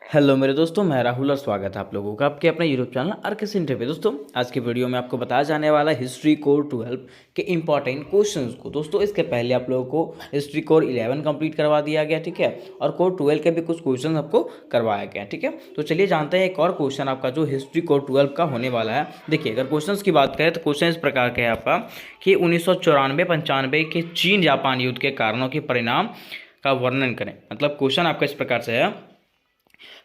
Hello मेरे दोस्तों, मैं राहुल और स्वागत है आप लोगों का आपके अपने यूट्यूब चैनल आरके इंटर पे। दोस्तों, आज की वीडियो में आपको बताया जाने वाला है हिस्ट्री कोर 12 के इंपॉर्टेंट क्वेश्चंस को। दोस्तों, इसके पहले आप लोगों को हिस्ट्री कोर 11 कंप्लीट करवा दिया गया, ठीक है, और कोर 12 के भी कुछ क्वेश्चन आपको करवाया गया, ठीक है। तो चलिए जानते हैं एक और क्वेश्चन आपका जो हिस्ट्री कोर 12 का होने वाला है। देखिए, अगर क्वेश्चन की बात करें तो क्वेश्चन इस प्रकार का है आपका कि 1994-95 के चीन जापान युद्ध के कारणों के परिणाम का वर्णन करें। मतलब क्वेश्चन आपका इस प्रकार से है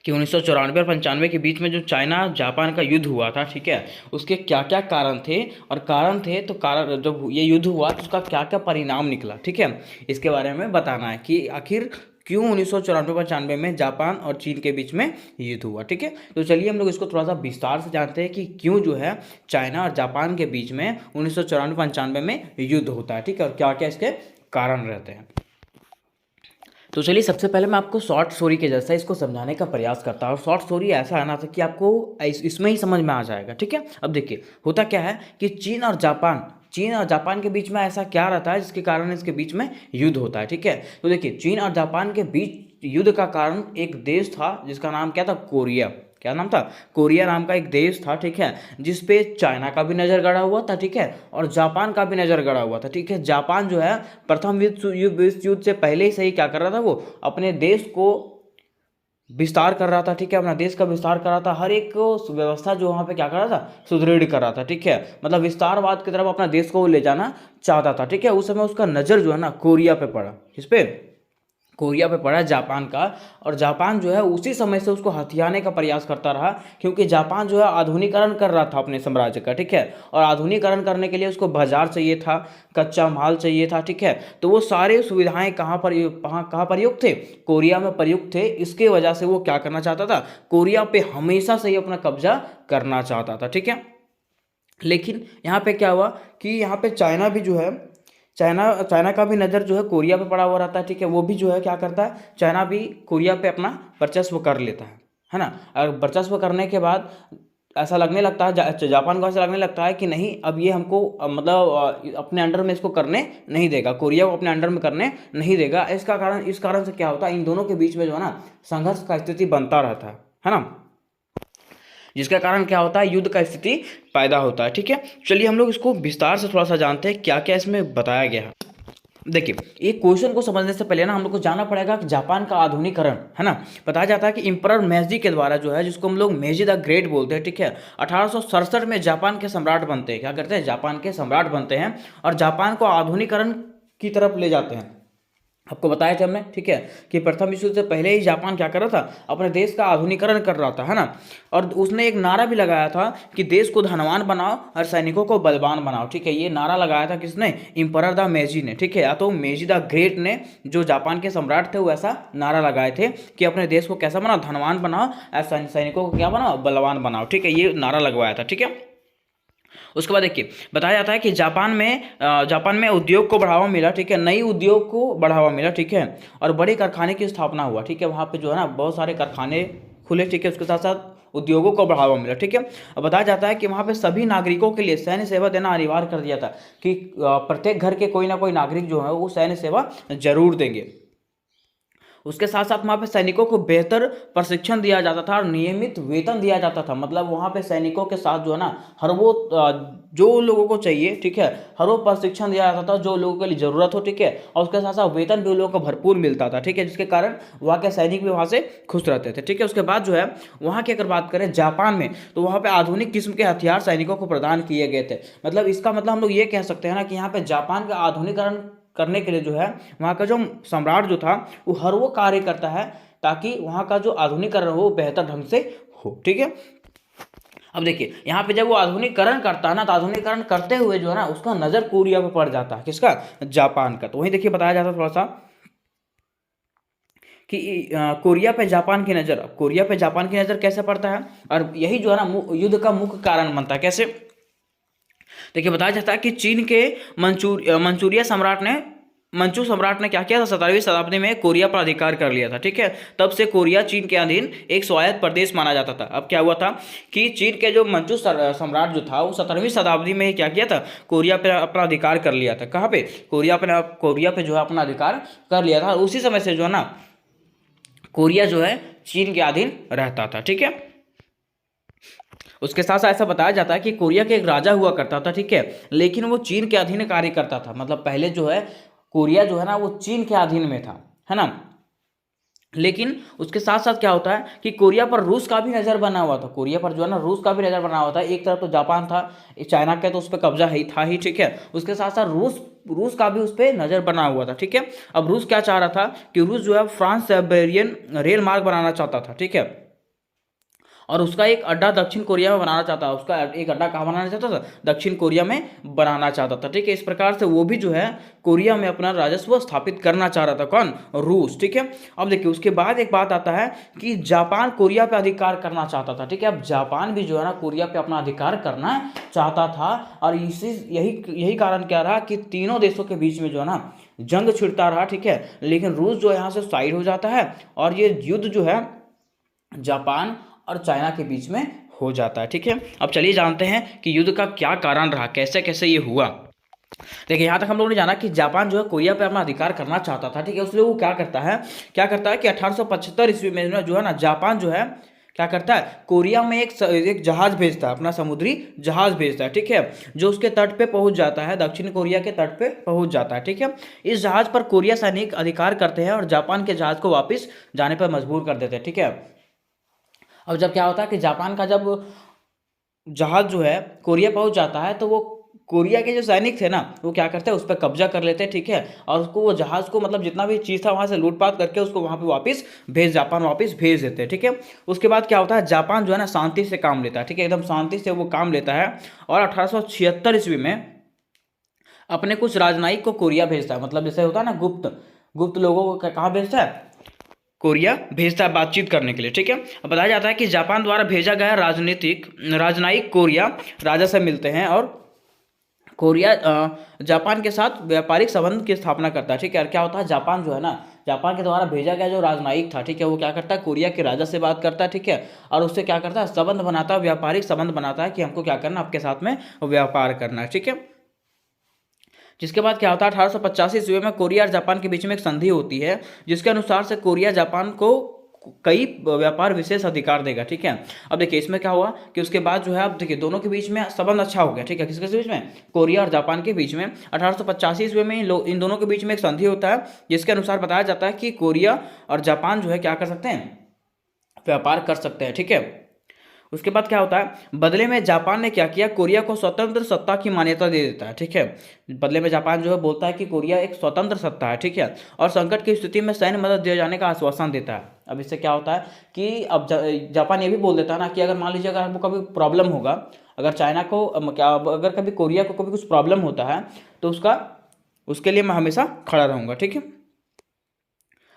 कि 1994 और 95 के बीच में जो चाइना जापान का युद्ध हुआ था, ठीक है, उसके क्या क्या कारण थे, और कारण थे तो कारण जब ये युद्ध हुआ तो उसका क्या क्या परिणाम निकला, ठीक है। इसके बारे में बताना है कि आखिर क्यों 1994-95 में जापान और चीन के बीच में युद्ध हुआ, ठीक है। तो चलिए हम लोग इसको थोड़ा सा विस्तार से जानते हैं कि क्यों जो है चाइना और जापान के बीच में 1994-95 में युद्ध होता है, ठीक है, और क्या क्या इसके कारण रहते हैं। तो चलिए सबसे पहले मैं आपको शॉर्ट स्टोरी के जैसा इसको समझाने का प्रयास करता हूँ। और शॉर्ट स्टोरी ऐसा है ना कि आपको इसमें ही समझ में आ जाएगा, ठीक है। अब देखिए होता क्या है कि चीन और जापान के बीच में ऐसा क्या रहता है जिसके कारण इसके बीच में युद्ध होता है, ठीक है। तो देखिए चीन और जापान के बीच युद्ध का कारण एक देश था जिसका नाम क्या था, कोरिया। क्या नाम था? कोरिया नाम का एक देश था, ठीक है, जिस पे चाइना का भी नज़र गड़ा हुआ था, ठीक है, और जापान का भी नज़र गड़ा हुआ था, ठीक है। जापान जो है प्रथम विश्व युद्ध से पहले ही से ही क्या कर रहा था, वो अपने देश को विस्तार कर रहा था, ठीक है, अपना देश का विस्तार कर रहा था। हर एक व्यवस्था जो वहाँ पे क्या कर रहा था, सुदृढ़ कर रहा था, ठीक है। मतलब विस्तारवाद की तरफ अपना देश को ले जाना चाहता था, ठीक है। उस समय उसका नज़र जो है ना कोरिया पे पड़ा। किस पे? कोरिया पे पड़ा, जापान का। और जापान जो है उसी समय से उसको हथियाने का प्रयास करता रहा, क्योंकि जापान जो है आधुनिकीकरण कर रहा था अपने साम्राज्य का, ठीक है। और आधुनिकीकरण करने के लिए उसको बाजार चाहिए था, कच्चा माल चाहिए था, ठीक है। तो वो सारे सुविधाएं कहाँ प्रयुक्त थे? कोरिया में प्रयुक्त थे। इसके वजह से वो क्या करना चाहता था, कोरिया पे हमेशा से ही अपना कब्जा करना चाहता था, ठीक है। लेकिन यहाँ पे क्या हुआ कि यहाँ पे चाइना भी जो है, चाइना का भी नज़र जो है कोरिया पे पड़ा हुआ रहता है, ठीक है। वो भी जो है क्या करता है, चाइना भी कोरिया पे अपना वर्चस्व कर लेता है ना। और वर्चस्व करने के बाद ऐसा लगने लगता है जापान को ऐसा लगने लगता है कि नहीं, अब ये हमको मतलब अपने अंडर में इसको करने नहीं देगा, कोरिया को अपने अंडर में करने नहीं देगा। इस कारण से क्या होता है, इन दोनों के बीच में जो है ना संघर्ष का स्थिति बनता रहता है ना, जिसका कारण क्या होता है, युद्ध का स्थिति पैदा होता है, ठीक है। चलिए हम लोग इसको विस्तार से थोड़ा सा जानते हैं क्या क्या इसमें बताया गया है। देखिए, एक क्वेश्चन को समझने से पहले ना हम लोग को जानना पड़ेगा कि जापान का आधुनिकरण है ना। बताया जाता है कि इंपरर मेजी के द्वारा जो है, जिसको हम लोग मेजी द ग्रेट बोलते हैं, ठीक है, 1867 में जापान के सम्राट बनते हैं। क्या करते हैं? जापान के सम्राट बनते हैं और जापान को आधुनिकरण की तरफ ले जाते हैं। आपको बताया था हमने, ठीक है, कि प्रथम विश्व युद्ध से पहले ही जापान क्या कर रहा था, अपने देश का आधुनिकरण कर रहा था, है ना। और उसने एक नारा भी लगाया था कि देश को धनवान बनाओ और सैनिकों को बलवान बनाओ, ठीक है। ये नारा लगाया था किसने? इंपरर द मेजी ने, ठीक है, या तो मेजी द ग्रेट ने, जो जापान के सम्राट थे, वो ऐसा नारा लगाए थे कि अपने देश को कैसा बनाओ, धनवान बनाओ, और सैनिकों को क्या बनाओ, बलवान बनाओ, ठीक है। ये नारा लगवाया था, ठीक है। उसके बाद देखिए बताया जाता है कि जापान में उद्योग को बढ़ावा मिला, ठीक है, नई उद्योग को बढ़ावा मिला, ठीक है, और बड़े कारखाने की स्थापना हुआ, ठीक है। वहाँ पे जो है ना बहुत सारे कारखाने खुले, ठीक है, उसके साथ साथ उद्योगों को बढ़ावा मिला, ठीक है। अब बताया जाता है कि वहाँ पे सभी नागरिकों के लिए सैन्य सेवा देना अनिवार्य कर दिया था कि प्रत्येक घर के कोई ना कोई नागरिक जो है वो सैन्य सेवा जरूर देंगे। उसके साथ साथ वहाँ पे सैनिकों को बेहतर प्रशिक्षण दिया जाता था और नियमित वेतन दिया जाता था। मतलब वहाँ पे सैनिकों के साथ जो है ना हर वो जो लोगों को चाहिए, ठीक है, हर वो प्रशिक्षण दिया जाता था जो लोगों के लिए ज़रूरत हो, ठीक है, और उसके साथ साथ वेतन भी उन लोगों को भरपूर मिलता था, ठीक है, जिसके कारण वहाँ के सैनिक भी वहाँ से खुश रहते थे, ठीक है। उसके बाद जो है वहाँ की अगर बात करें जापान में, तो वहाँ पे आधुनिक किस्म के हथियार सैनिकों को प्रदान किए गए थे। मतलब इसका मतलब हम लोग ये कह सकते हैं ना कि यहाँ पे जापान का आधुनिकरण करने के लिए जो है वहाँ का जो सम्राट जो था वो हर वो कार्य करता है ताकि वहाँ का जो आधुनिकरण हो वो बेहतर ढंग से हो, ठीक है। अब देखिए यहाँ पे जब वो आधुनिकरण करता है ना, तो आधुनिकरण करते हुए जो है ना उसका नज़र कोरिया पर पड़ जाता है। किसका? जापान का। तो वहीं देखिए बताया जाता है थोड़ा सा कि कोरिया पे जापान की नज़र कैसे पड़ता है, और यही जो है ना युद्ध का मुख्य कारण बनता है। कैसे? देखिए बताया जाता है कि चीन के मंचू सम्राट ने क्या किया था, 17वीं शताब्दी में कोरिया पर अधिकार कर लिया था, ठीक है। तब से कोरिया चीन के अधीन एक स्वायत्त प्रदेश माना जाता था। अब क्या हुआ था कि चीन के जो सम्राट जो था वो 17वीं शताब्दी में ही क्या किया था, कोरिया पे अपना अधिकार कर लिया था। कहाँ पे? कोरिया पे जो है अपना अधिकार कर लिया था। और उसी समय से जो है ना कोरिया जो है चीन के अधीन रहता था। ठीक है, उसके साथ साथ ऐसा बताया जाता है कि कोरिया के एक राजा हुआ करता था। ठीक है, लेकिन वो चीन के अधीन कार्य करता था। मतलब पहले जो है कोरिया जो है ना वो चीन के अधीन में था, है ना। लेकिन उसके साथ साथ क्या होता है कि कोरिया पर रूस का भी नज़र बना हुआ था। कोरिया पर जो है ना रूस का भी नज़र बना हुआ था। एक तरफ तो जापान था, एक चाइना का तो उस पर कब्जा ही था ही। ठीक है, उसके साथ साथ रूस रूस का भी उस पर नज़र बना हुआ था। ठीक है, अब रूस क्या चाह रहा था कि रूस जो है फ्रांस साइबेरियन रेल मार्ग बनाना चाहता था। ठीक है, और उसका एक अड्डा दक्षिण कोरिया में बनाना चाहता था। उसका एक अड्डा कहाँ बनाना चाहता था? दक्षिण कोरिया में बनाना चाहता था। ठीक है, इस प्रकार से वो भी जो है कोरिया में अपना राजस्व स्थापित करना चाह रहा था। कौन? रूस। ठीक है, अब देखिए उसके बाद एक बात आता है कि जापान कोरिया पे अधिकार करना चाहता था। ठीक है, अब जापान भी जो है ना कोरिया पे अपना अधिकार करना चाहता था। और इसी यही यही कारण क्या रहा कि तीनों देशों के बीच में जो है ना जंग छिड़ता रहा। ठीक है, लेकिन रूस जो यहाँ से साइड हो जाता है और ये युद्ध जो है जापान और चाइना के बीच में हो जाता है। ठीक है, अब चलिए जानते हैं कि युद्ध का क्या कारण रहा, कैसे कैसे ये हुआ। देखिए यहाँ तक हम लोगों ने जाना कि जापान जो है कोरिया पे अपना अधिकार करना चाहता था। ठीक है, उसलिए वो क्या करता है कि 1875 ईस्वी में जो है ना जापान जो है क्या करता है कोरिया में एक जहाज भेजता है, अपना समुद्री जहाज भेजता है। ठीक है, जो उसके तट पे पहुंच जाता है, दक्षिण कोरिया के तट पे पहुंच जाता है। ठीक है, इस जहाज पर कोरिया सैनिक अधिकार करते हैं और जापान के जहाज को वापस जाने पर मजबूर कर देते हैं। ठीक है, अब जब क्या होता है कि जापान का जब जहाज जो है कोरिया पहुंच जाता है तो वो कोरिया के जो सैनिक थे ना वो क्या करते हैं उस पर कब्जा कर लेते हैं। ठीक है, और उसको वो जहाज को मतलब जितना भी चीज़ था वहां से लूटपाट करके उसको वहां पे जापान वापस भेज देते हैं। ठीक है, उसके बाद क्या होता है जापान जो है ना शांति से काम लेता है। ठीक है, एकदम शांति से वो काम लेता है और 1876 ईस्वी में अपने कुछ राजनयिक को कोरिया भेजता है। मतलब जैसे होता है ना गुप्त गुप्त लोगों को कहाँ भेजता है? कोरिया भेजता है बातचीत करने के लिए। ठीक है, अब बताया जाता है कि जापान द्वारा भेजा गया राजनयिक कोरिया राजा से मिलते हैं और कोरिया जापान के साथ व्यापारिक संबंध की स्थापना करता है। ठीक है, और क्या होता है जापान जो है ना जापान के द्वारा भेजा गया जो राजनयिक था, ठीक है, वो क्या करता है कोरिया के राजा से बात करता है। ठीक है, और उससे क्या करता है संबंध बनाता है, व्यापारिक संबंध बनाता है कि हमको क्या करना आपके साथ में व्यापार करना है। ठीक है, जिसके बाद क्या होता है 1885 ईस्वी में कोरिया और जापान के बीच में एक संधि होती है जिसके अनुसार से कोरिया जापान को कई व्यापार विशेष अधिकार देगा। ठीक है, अब देखिए इसमें क्या हुआ कि उसके बाद जो है अब देखिए दोनों के बीच में संबंध अच्छा हो गया। ठीक है, किसके बीच में? कोरिया और जापान के बीच में 1885 ईस्वी में इन दोनों के बीच में एक संधि होता है जिसके अनुसार बताया जाता है कि कोरिया और जापान जो है क्या कर सकते हैं व्यापार कर सकते हैं। ठीक है, उसके बाद क्या होता है बदले में जापान ने क्या किया कोरिया को स्वतंत्र सत्ता की मान्यता दे देता है। ठीक है, बदले में जापान जो है बोलता है कि कोरिया एक स्वतंत्र सत्ता है। ठीक है, और संकट की स्थिति में सैन्य मदद दिए जाने का आश्वासन देता है। अब इससे क्या होता है कि अब जापान ये भी बोल देता है ना कि अगर मान लीजिए अगर हमको कभी प्रॉब्लम होगा, अगर चाइना को अगर कभी कोरिया को कभी कुछ प्रॉब्लम होता है तो उसके लिए मैं हमेशा खड़ा रहूँगा। ठीक है,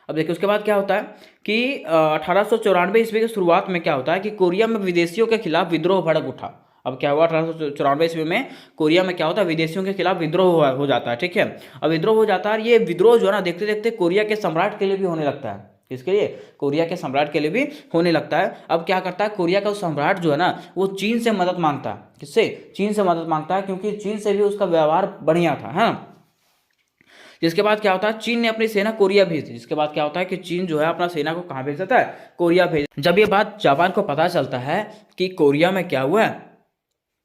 अब देखिए उसके बाद क्या होता है कि 1894 ईस्वी की शुरुआत में क्या होता है कि कोरिया में विदेशियों के खिलाफ विद्रोह भड़क उठा। अब क्या हुआ 1894 ईस्वी में कोरिया में क्या होता है विदेशियों के खिलाफ विद्रोह हो जाता है। ठीक है, अब विद्रोह हो जाता है और ये विद्रोह जो है ना देखते देखते कोरिया के सम्राट के लिए भी होने लगता है। किसके लिए? कोरिया के सम्राट के लिए भी होने लगता है। अब क्या करता है कोरिया का सम्राट जो है ना वो चीन से मदद मांगता है। किससे? चीन से मदद मांगता है क्योंकि चीन से भी उसका व्यवहार बढ़िया था, है ना। जिसके बाद क्या होता है चीन ने अपनी सेना कोरिया भेज दी। जिसके बाद क्या होता है कि चीन जो है अपना सेना को कहाँ भेज देता है? कोरिया भेज। जब ये बात जापान को पता चलता है कि कोरिया में क्या हुआ है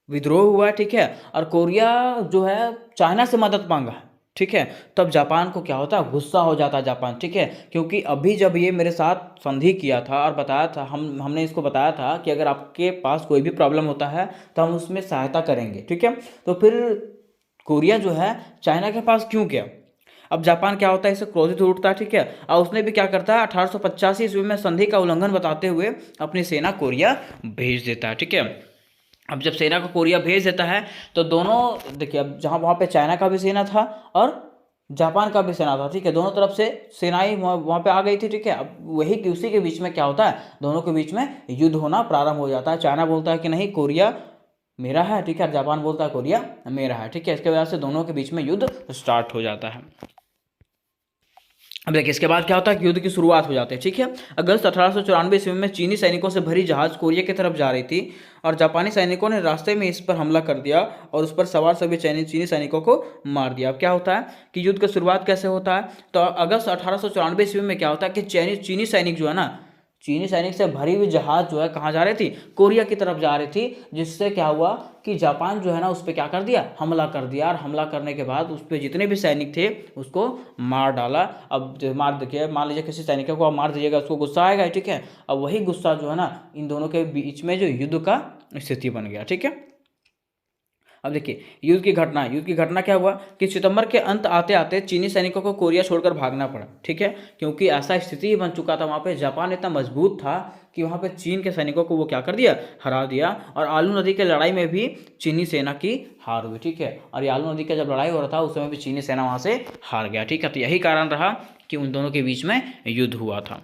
विद्रोह हुआ है, ठीक है, और कोरिया जो है चाइना से मदद मांगा है, ठीक है, तब जापान को क्या होता है गुस्सा हो जाता है जापान। ठीक है, क्योंकि अभी जब ये मेरे साथ संधि किया था और बताया था हमने इसको बताया था कि अगर आपके पास कोई भी प्रॉब्लम होता है तो हम उसमें सहायता करेंगे। ठीक है, तो फिर कोरिया जो है चाइना के पास क्यों गया? अब जापान क्या होता है इससे क्रोधित हो उठता है। ठीक है, और उसने भी क्या करता है 1885 ईस्वी में संधि का उल्लंघन बताते हुए अपनी सेना कोरिया भेज देता है। ठीक है, अब जब सेना को कोरिया भेज देता है तो दोनों देखिए अब जहाँ वहाँ पे चाइना का भी सेना था और जापान का भी सेना था। ठीक है, दोनों तरफ से सेनाएं वहाँ पे आ गई थी। ठीक है, अब वही उसी के बीच में क्या होता है दोनों के बीच में युद्ध होना प्रारंभ हो जाता है। चाइना बोलता है कि नहीं कोरिया मेरा है, ठीक है, जापान बोलता है कोरिया मेरा है। ठीक है, इसके वजह से दोनों के बीच में युद्ध स्टार्ट हो जाता है। अब देखिए इसके बाद क्या होता है कि युद्ध की शुरुआत हो जाती है। ठीक है, अगस्त 1894 ईस्वी में चीनी सैनिकों से भरी जहाज कोरिया की तरफ जा रही थी और जापानी सैनिकों ने रास्ते में इस पर हमला कर दिया और उस पर सवार सभी चीनी सैनिकों को मार दिया। अब क्या होता है कि युद्ध की शुरुआत कैसे होता है तो अगस्त 1894 ईस्वी में क्या होता है कि चीनी सैनिक जो है ना चीनी सैनिक से भरी हुई जहाज जो है कहाँ जा रही थी, कोरिया की तरफ जा रही थी, जिससे क्या हुआ कि जापान जो है ना उस पर क्या कर दिया, हमला कर दिया। और हमला करने के बाद उस पर जितने भी सैनिक थे उसको मार डाला। अब मार देखिए, मान लीजिए किसी सैनिक को आप मार दीजिएगा, उसको गुस्सा आएगा, ठीक है। अब वही गुस्सा जो है ना इन दोनों के बीच में जो युद्ध का स्थिति बन गया, ठीक है। अब देखिए युद्ध की घटना क्या हुआ कि सितंबर के अंत आते आते चीनी सैनिकों को कोरिया छोड़कर भागना पड़ा, ठीक है। क्योंकि ऐसा स्थिति ही बन चुका था वहाँ पे, जापान इतना मजबूत था कि वहाँ पे चीन के सैनिकों को वो क्या कर दिया, हरा दिया। और आलू नदी के लड़ाई में भी चीनी सेना की हार हुई, ठीक है। और ये आलू नदी का जब लड़ाई हो रहा था उस समय भी चीनी सेना वहाँ से हार गया, ठीक है। तो यही कारण रहा कि उन दोनों के बीच में युद्ध हुआ था।